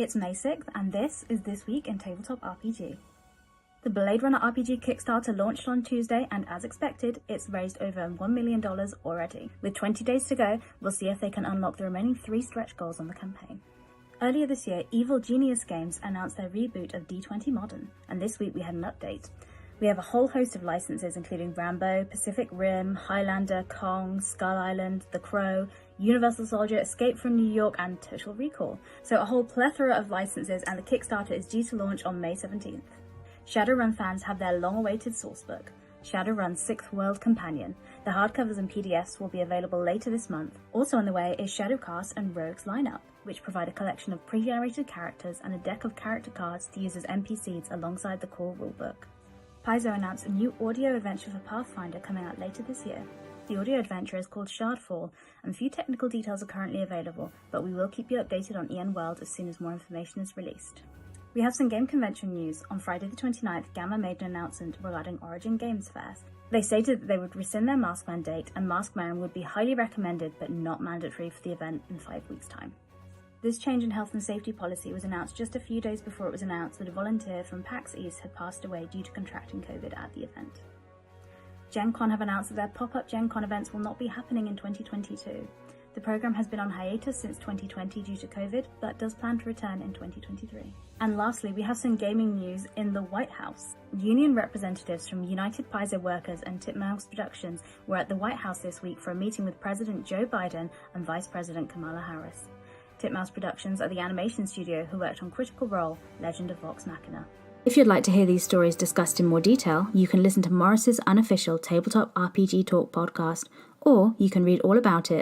it's May 6th, and this is This Week in Tabletop RPG. The Blade Runner RPG Kickstarter launched on Tuesday, and as expected, it's raised over $1 million already. With 20 days to go, we'll see if they can unlock the remaining 3 stretch goals on the campaign. Earlier this year, Evil Genius Games announced their reboot of D20 Modern, and this week we had an update. We have a whole host of licenses including Rambo, Pacific Rim, Highlander, Kong, Skull Island, The Crow, Universal Soldier, Escape from New York, and Total Recall. So a whole plethora of licenses, and the Kickstarter is due to launch on May 17th. Shadowrun fans have their long-awaited sourcebook, Shadowrun's 6th World Companion. The hardcovers and PDFs will be available later this month. Also on the way is Shadowcast and Rogues lineup, which provide a collection of pre-generated characters and a deck of character cards to use as NPCs alongside the core rulebook. Paizo announced a new audio adventure for Pathfinder coming out later this year. The audio adventure is called Shardfall, and few technical details are currently available, but we will keep you updated on EN World as soon as more information is released. We have some game convention news. On Friday the 29th, Gamma made an announcement regarding Origin Games Fairs. They stated that they would rescind their mask mandate, and mask wearing would be highly recommended but not mandatory for the event in 5 weeks' time. This change in health and safety policy was announced just a few days before it was announced that a volunteer from PAX East had passed away due to contracting COVID at the event. GenCon have announced that their pop-up GenCon events will not be happening in 2022. The program has been on hiatus since 2020 due to COVID, but does plan to return in 2023. And lastly, we have some gaming news in the White House. Union representatives from United Paizo Workers and Titmouse Productions were at the White House this week for a meeting with President Joe Biden and Vice President Kamala Harris. Titmouse Productions are the animation studio who worked on Critical Role, Legend of Vox Machina. If you'd like to hear these stories discussed in more detail, you can listen to Morris's unofficial Tabletop RPG Talk podcast, or you can read all about it